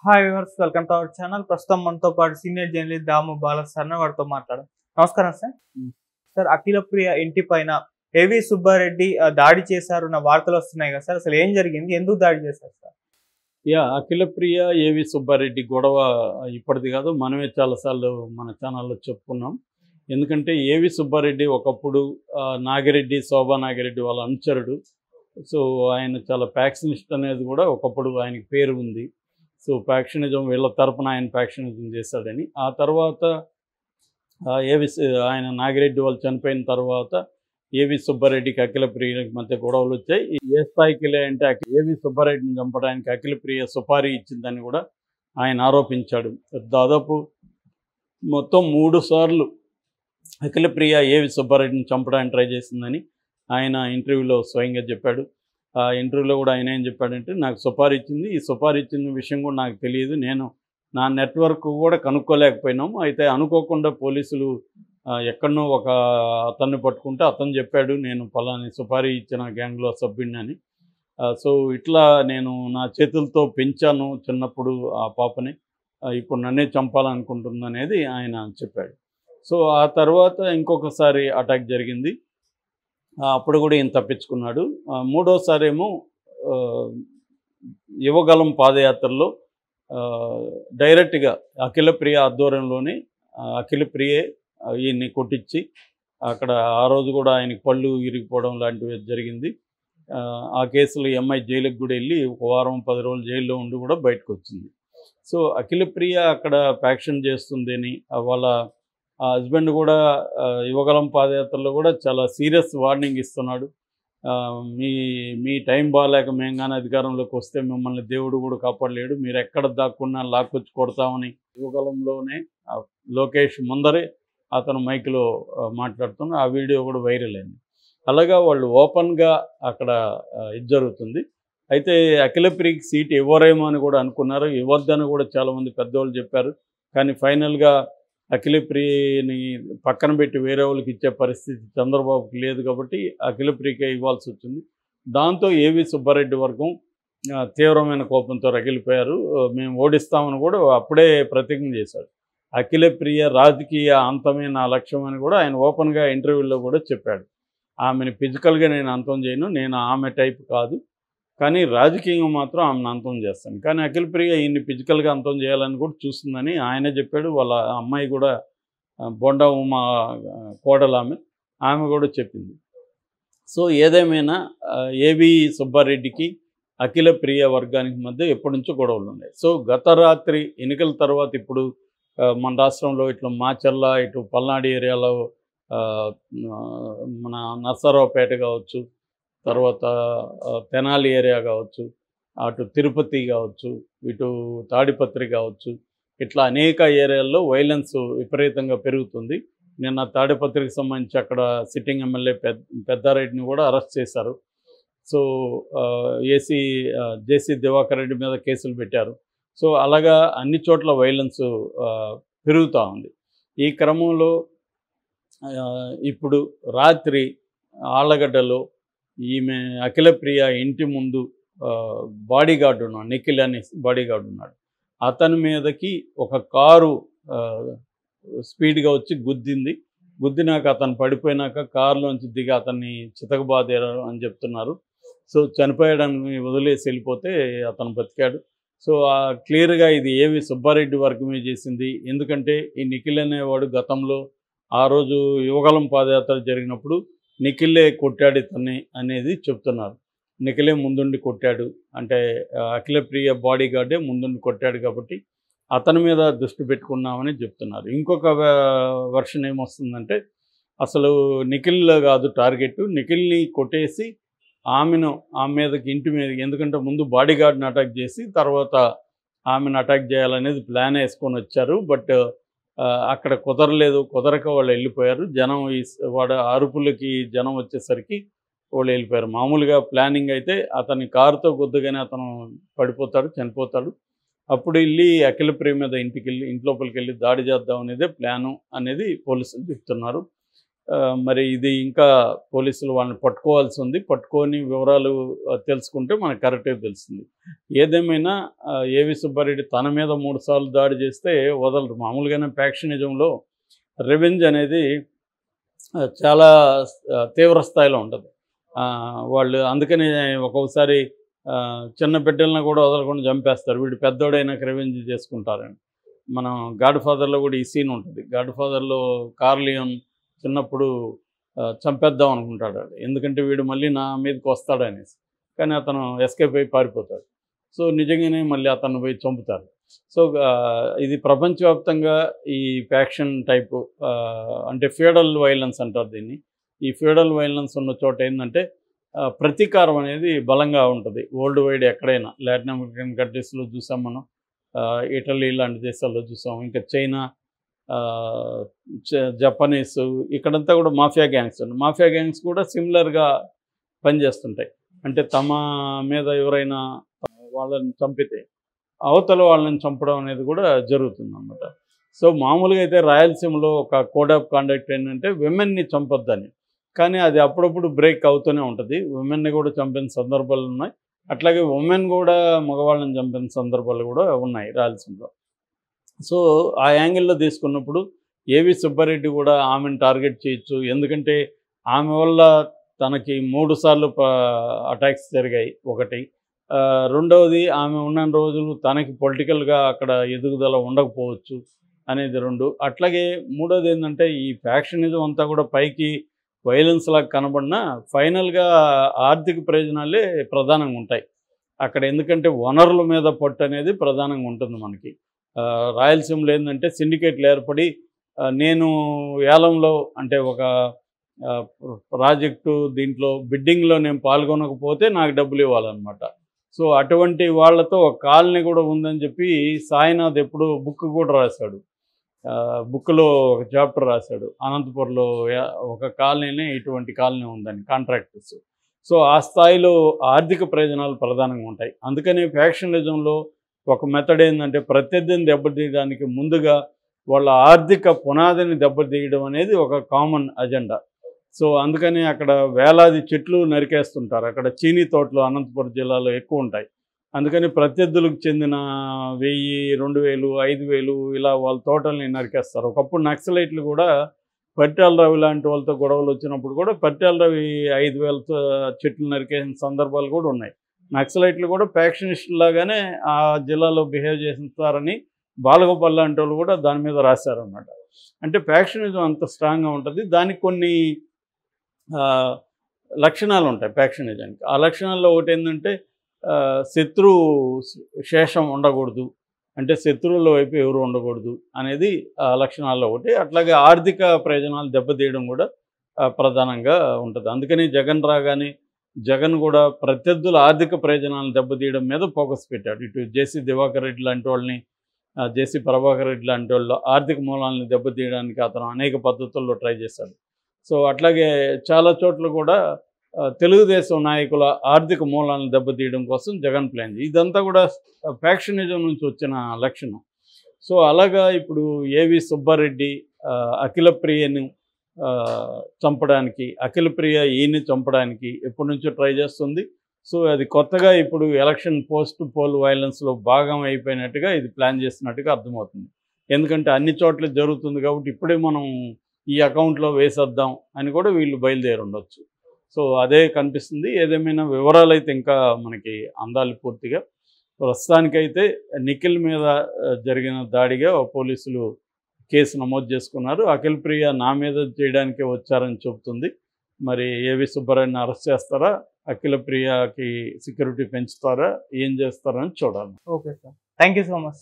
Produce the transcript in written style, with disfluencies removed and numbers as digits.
Hi viewers, welcome to our channel. ప్రస్తుతం మనతో పాటు సీనియర్ జర్నలిస్ట్ దాము బాల సార్ వారితో మాట్లాడడం. నమస్కారం సార్. సార్, అఖిల ప్రియ ఇంటి పైన ఏవి సుబ్బారెడ్డి దాడి చేశారన్న వార్తలు వస్తున్నాయి కదా సార్, అసలు ఏం జరిగింది, ఎందుకు దాడి చేశారు సార్? అఖిల ప్రియ ఏవి సుబ్బారెడ్డి గొడవ ఇప్పటిది కాదు, మనమే చాలాసార్లు మన ఛానల్లో చెప్పుకున్నాం. ఎందుకంటే ఏవి సుబ్బారెడ్డి ఒకప్పుడు నాగిరెడ్డి, శోభా నాగిరెడ్డి వాళ్ళ అనుచరుడు. సో ఆయన చాలా ప్యాక్షనిస్ట్ అనేది కూడా ఒకప్పుడు ఆయనకి పేరు ఉంది. సో ప్యాక్షనిజం వీళ్ళ తరపున ఆయన ప్యాక్షనిజం చేశాడని. ఆ తర్వాత ఆయన నాగిరెడ్డి వాళ్ళు చనిపోయిన తర్వాత ఏవి సుబ్బారెడ్డికి అఖిల ప్రియకి మధ్య గొడవలు వచ్చాయి. ఏ స్థాయికి అంటే ఏవి సుబ్బారెడ్డిని చంపడానికి అఖిల ప్రియ సుపారీ ఇచ్చిందని కూడా ఆయన ఆరోపించాడు. దాదాపు మొత్తం 3 సార్లు అఖిల ప్రియ ఏవి సుబ్బారెడ్డిని చంపడానికి ట్రై చేసిందని ఆయన ఇంటర్వ్యూలో స్వయంగా చెప్పాడు. ఆ ఇంటర్వ్యూలో కూడా ఆయన ఏం చెప్పాడంటే, నాకు సుపారీ ఇచ్చింది, ఈ సుపారీ ఇచ్చిన విషయం కూడా నాకు తెలియదు, నేను నా నెట్వర్క్ కూడా కనుక్కోలేకపోయినాము. అయితే అనుకోకుండా పోలీసులు ఎక్కడనో ఒక అతన్ని పట్టుకుంటే అతను చెప్పాడు, నేను పలాని సుపారీ ఇచ్చిన గ్యాంగ్లో సభ్యుడిని అని. సో ఇట్లా నేను నా చేతులతో పెంచాను చిన్నప్పుడు ఆ పాపని, ఇప్పుడు నన్నే చంపాలనుకుంటుంది అనేది ఆయన చెప్పాడు. సో ఆ తర్వాత ఇంకొకసారి అటాక్ జరిగింది. అప్పుడు కూడా ఈయన తప్పించుకున్నాడు. మూడోసారి ఏమో యువగలం పాదయాత్రలో డైరెక్ట్గా అఖిల ప్రియ ఆధ్వర్యంలోనే అఖిల ప్రియే ఈయన్ని కొట్టించి అక్కడ ఆ రోజు కూడా ఆయనకి పళ్ళు ఇరిగిపోవడం లాంటివి జరిగింది. ఆ కేసులో అమ్మాయి జైలుకి కూడా వెళ్ళి 1 వారం 10 రోజులు జైల్లో ఉండి కూడా బయటకు వచ్చింది. సో అఖిల ప్రియ అక్కడ ఫ్యాక్షన్ చేస్తుందని వాళ్ళ హస్బెండ్ కూడా యువగలం పాదయాత్రలో కూడా చాలా సీరియస్ వార్నింగ్ ఇస్తున్నాడు. మీ టైం బాగాలేక మేము కానీ అధికారంలోకి వస్తే మిమ్మల్ని దేవుడు కూడా కాపాడలేడు, మీరు ఎక్కడ దాక్కున్నా లాక్కొచ్చి కొడతామని యువగలంలోనే లోకేష్ ముందరే అతను మైక్లో మాట్లాడుతున్న ఆ వీడియో కూడా వైరల్ అయింది. అలాగా వాళ్ళు ఓపెన్గా అక్కడ ఇది జరుగుతుంది. అయితే అఖిల ప్రియకి సీట్ ఇవ్వరేమో అని కూడా అనుకున్నారు, ఇవ్వద్దని కూడా చాలామంది పెద్దవాళ్ళు చెప్పారు. కానీ ఫైనల్గా అఖిల ప్రియని పక్కన పెట్టి వేరే వాళ్ళకి ఇచ్చే పరిస్థితి చంద్రబాబుకి లేదు కాబట్టి అఖిల ప్రియకే ఇవ్వాల్సి వచ్చింది. దాంతో ఏవి సుబ్బారెడ్డి వర్గం తీవ్రమైన కోపంతో రగిలిపోయారు. మేము ఓడిస్తామని కూడా అప్పుడే ప్రతిజ్ఞ చేశాడు. అఖిల ప్రియ రాజకీయ అంతమే నా లక్ష్యం అని కూడా ఆయన ఓపెన్గా ఇంటర్వ్యూలో కూడా చెప్పాడు. ఆమెను ఫిజికల్గా నేను అంతం చేయను, నేను ఆమె టైప్ కాదు, కానీ రాజకీయంగా మాత్రం ఆమెను అంతం చేస్తాను. కానీ అఖిల ప్రియ ఈయన్ని ఫిజికల్గా అంతం చేయాలని కూడా చూస్తుందని ఆయనే చెప్పాడు. వాళ్ళ అమ్మాయి కూడా బొండా ఉమా కోడలు ఆమె కూడా చెప్పింది. సో ఏదేమైనా ఏవి సుబ్బారెడ్డికి అఖిల ప్రియ వర్గానికి మధ్య ఎప్పటి నుంచో గొడవలు ఉన్నాయి. సో గత రాత్రి ఎన్నికల తర్వాత ఇప్పుడు మన రాష్ట్రంలో ఇట్లా మాచర్ల, ఇటు పల్నాడు ఏరియాలో మన నర్సరావుపేట కావచ్చు, తర్వాత తెనాలి ఏరియా కావచ్చు, అటు తిరుపతి కావచ్చు, ఇటు తాడిపత్రి కావచ్చు, ఇట్లా అనేక ఏరియాల్లో వైలెన్స్ విపరీతంగా పెరుగుతుంది. నిన్న తాడిపత్రికి సంబంధించి అక్కడ సిట్టింగ్ ఎమ్మెల్యే పెద్దారెడ్డిని కూడా అరెస్ట్ చేశారు. సో జేసీ దివాకర్ రెడ్డి మీద కేసులు పెట్టారు. సో అలాగా అన్ని చోట్ల వైలెన్స్ పెరుగుతూ ఉంది. ఈ క్రమంలో ఇప్పుడు రాత్రి ఆళ్ళగడ్డలో ఈమె అఖిల ప్రియ ఇంటి ముందు బాడీగార్డు ఉన్నాడు, నిఖిల్ అనే బాడీగార్డు ఉన్నాడు. అతని మీదకి ఒక కారు స్పీడ్గా వచ్చి గుద్దినాక అతను పడిపోయినాక కారులోంచి దిగి అతన్ని చితకబాదారు అని చెప్తున్నారు. సో చనిపోయడానికి వదిలేసి వెళ్ళిపోతే అతను బతికాడు. సో క్లియర్గా ఇది ఏవి సుబ్బారెడ్డి వర్గమే చేసింది. ఎందుకంటే ఈ నిఖిల్ అనేవాడు గతంలో ఆ రోజు యువగలం పాదయాత్ర జరిగినప్పుడు నిఖిలే కొట్టాడు ఇతన్ని అనేది చెప్తున్నారు. నిఖిలే ముందుండి కొట్టాడు అంటే అఖిల ప్రియ బాడీ గార్డే ముందుండి కొట్టాడు కాబట్టి అతని మీద దృష్టి పెట్టుకున్నామని చెప్తున్నారు. ఇంకొక వర్షన్ ఏమొస్తుందంటే, అసలు నిఖిల్ కాదు టార్గెట్, నిఖిల్ని కొట్టేసి ఆమె మీదకి ఇంటి మీద, ఎందుకంటే ముందు బాడీ గార్డ్ని అటాక్ చేసి తర్వాత ఆమెను అటాక్ చేయాలనేది ప్లాన్ వేసుకొని వచ్చారు. బట్ అక్కడ కుదరక వాళ్ళు వెళ్ళిపోయారు. జనం వాడు అరుపులకి జనం వచ్చేసరికి వాళ్ళు వెళ్ళిపోయారు. మామూలుగా ప్లానింగ్ అయితే అతని కారుతో గుద్దగానే అతను పడిపోతాడు, చనిపోతాడు. అప్పుడు వెళ్ళి అఖిల ప్రియ మీద ఇంట్లోపలికి వెళ్ళి దాడి చేద్దాం అనేదే ప్లాను అనేది పోలీసులు చెప్తున్నారు. మరి ఇది ఇంకా పోలీసులు వాళ్ళని పట్టుకోవాల్సి ఉంది. పట్టుకొని వివరాలు తెలుసుకుంటే మనకు కరెక్ట్‌గా తెలుస్తుంది. ఏదేమైనా ఏవి సుబ్బారెడ్డి తన మీద 3 సార్లు దాడి చేస్తే వదలరు. మామూలుగానే ఫ్యాక్షనిజంలో రివెంజ్ అనేది చాలా తీవ్ర స్థాయిలో ఉంటుంది. వాళ్ళు అందుకని ఒక్కొక్కసారి చిన్న బిడ్డలను కూడా వదలకుండా చంపేస్తారు. వీడు పెద్దోడైనాక రివెంజ్ చేసుకుంటారని. మనం గాడ్ ఫాదర్లో కూడా ఈ సీన్ ఉంటుంది. గాడ్ ఫాదర్లో కార్లియోన్ చిన్నప్పుడు చంపేద్దాం అనుకుంటాడు. ఎందుకంటే వీడు మళ్ళీ నా మీదకి వస్తాడనేసి. కానీ అతను ఎస్కేప్ అయి పారిపోతాడు. సో నిజంగానే మళ్ళీ అతను పోయి చంపుతారు. సో ఇది ప్రపంచవ్యాప్తంగా ఈ ఫ్యాక్షన్ టైపు అంటే ఫ్యూడల్ వైలెన్స్ అంటారు దీన్ని. ఈ ఫ్యూడల్ వైలెన్స్ ఉన్న చోట ఏంటంటే ప్రతీకారం అనేది బలంగా ఉంటుంది. వరల్డ్ వైడ్ ఎక్కడైనా లాటిన్ అమెరికన్ కంట్రీస్లో చూసాం మనం, ఇటలీ లాంటి దేశాల్లో చూసాం, ఇంకా చైనా, జపనీస్, ఇక్కడంతా కూడా మాఫియా గ్యాంగ్స్ ఉన్నాయి. మాఫియా గ్యాంగ్స్ కూడా సిమిలర్గా పనిచేస్తుంటాయి. అంటే తమ మీద ఎవరైనా వాళ్ళని చంపితే అవతల వాళ్ళని చంపడం అనేది కూడా జరుగుతుంది అన్నమాట. సో మామూలుగా అయితే రాయలసీమలో ఒక కోడ్ ఆఫ్ కాండక్ట్ ఏంటంటే విమెన్ని చంపొద్దని. కానీ అది అప్పుడప్పుడు బ్రేక్ అవుతూనే ఉంటుంది. విమెన్ని కూడా చంపిన సందర్భాలు ఉన్నాయి. అట్లాగే ఉమెన్ కూడా మగవాళ్ళని చంపిన సందర్భాలు కూడా ఉన్నాయి రాయలసీమలో. సో ఆ యాంగిల్లో తీసుకున్నప్పుడు ఏవి సుబ్బారెడ్డి కూడా ఆమెను టార్గెట్ చేయొచ్చు. ఎందుకంటే ఆమె వల్ల తనకి 3 సార్లు అటాక్స్ జరిగాయి ఒకటి. రెండవది ఆమె ఉన్న రోజులు తనకి పొలిటికల్గా అక్కడ ఎదుగుదల ఉండకపోవచ్చు అనేది 2. అట్లాగే మూడోది ఏంటంటే ఈ ఫ్యాక్షనిజం అంతా కూడా పైకి వైలెన్స్ లాగా కనబడినా ఫైనల్గా ఆర్థిక ప్రయోజనాలే ప్రధానంగా ఉంటాయి అక్కడ. ఎందుకంటే వనరుల మీద పట్టు అనేది ప్రధానంగా ఉంటుంది మనకి. రాయలసీమలో ఏంటంటే సిండికేట్లు ఏర్పడి నేను ఏలంలో అంటే ఒక ప్రాజెక్టు దీంట్లో బిడ్డింగ్లో నేను పాల్గొనకపోతే నాకు డబ్బులు ఇవ్వాలన్నమాట. సో అటువంటి వాళ్ళతో ఒక కాలనీ కూడా ఉందని చెప్పి సాయినాథ్ ఎప్పుడు బుక్ కూడా రాశాడు. బుక్లో ఒక చాప్టర్ రాశాడు. అనంతపురంలో ఒక కాలనీనే ఇటువంటి కాలనీ ఉందని కాంట్రాక్టర్స్. సో ఆ స్థాయిలో ఆర్థిక ప్రయోజనాలు ప్రధానంగా ఉంటాయి. అందుకని ఫ్యాక్షనిజంలో ఒక మెథడ్ ఏంటంటే ప్రత్యర్థిని దెబ్బతీయడానికి ముందుగా వాళ్ళ ఆర్థిక పునాదిని దెబ్బతీయడం అనేది ఒక కామన్ అజెండా. సో అందుకని అక్కడ వేలాది చెట్లు నరికేస్తుంటారు. అక్కడ చీనీ తోటలు అనంతపురం జిల్లాలో ఎక్కువ ఉంటాయి. అందుకని ప్రత్యర్థులకు చెందిన 1000, 2000, 5000 ఇలా వాళ్ళ తోటల్ని నరికేస్తారు. ఒకప్పుడు నక్సలైట్లు కూడా పరిటాల రవి లాంటి వాళ్ళతో గొడవలు వచ్చినప్పుడు కూడా పరిటాల రవి 5000 చెట్లు నరికేసిన సందర్భాలు కూడా ఉన్నాయి. నక్సలైట్లు కూడా ఫ్యాక్షనిస్టులు లాగానే ఆ జిల్లాలో బిహేవ్ చేస్తారని బాలగోపాల్ లాంటి వాళ్ళు కూడా దాని మీద రాశారన్నమాట. అంటే ఫ్యాక్షనిజం అంత స్ట్రాంగ్గా ఉంటుంది. దానికి కొన్ని లక్షణాలు ఉంటాయి ఫ్యాక్షనిజానికి. ఆ లక్షణాల్లో ఒకటి ఏంటంటే శత్రు శేషం ఉండకూడదు, అంటే శత్రువుల వైపు ఎవరు ఉండకూడదు అనేది ఆ లక్షణాల్లో ఒకటి. అట్లాగే ఆర్థిక ప్రయోజనాలు దెబ్బతీయడం కూడా ప్రధానంగా ఉంటుంది. అందుకని జగన్ రాగానే జగన్ కూడా ప్రత్యర్థుల ఆర్థిక ప్రయోజనాలను దెబ్బతీయడం మీద ఫోకస్ పెట్టాడు. ఇటు జేసీ దివాకర్ రెడ్డి లాంటి వాళ్ళని, జేసీ ప్రభాకర్ రెడ్డి లాంటి వాళ్ళు ఆర్థిక మూలాలను దెబ్బతీయడానికి అతను అనేక పద్ధతుల్లో ట్రై చేశాడు. సో అట్లాగే చాలా చోట్ల కూడా తెలుగుదేశం నాయకుల ఆర్థిక మూలాలను దెబ్బతీయడం కోసం జగన్ ప్లాన్ చేయి. ఇదంతా కూడా ఫ్యాక్షనిజం నుంచి వచ్చిన లక్షణం. సో అలాగా ఇప్పుడు ఏవి సుబ్బారెడ్డి అఖిలప్రియని చంపడానికి, అఖిలప్రియ ఈయన్ని చంపడానికి ఎప్పటి నుంచో ట్రై చేస్తుంది. సో అది కొత్తగా ఇప్పుడు ఎలక్షన్ పోస్ట్ పోల్ వైలెన్స్లో భాగం అయిపోయినట్టుగా ఇది ప్లాన్ చేస్తున్నట్టుగా అర్థమవుతుంది. ఎందుకంటే అన్ని చోట్ల జరుగుతుంది కాబట్టి ఇప్పుడే మనం ఈ అకౌంట్లో వేసేద్దాం అని కూడా వీళ్ళు బయలుదేరి ఉండొచ్చు. సో అదే కనిపిస్తుంది. ఏదేమైనా వివరాలు అయితే ఇంకా మనకి అందాలి పూర్తిగా. ప్రస్తుతానికైతే నిఖిల్ మీద జరిగిన దాడిగా పోలీసులు కేసు నమోదు చేసుకున్నారు. అఖిలప్రియ నా మీద చేయడానికే వచ్చారని చెబుతుంది. మరి ఏవి సుబ్బారెడ్డిని అరెస్ట్ చేస్తారా, అఖిలప్రియకి సెక్యూరిటీ పెంచుతారా, ఏం చేస్తారని చూడాలి. Okay sir, thank you so much.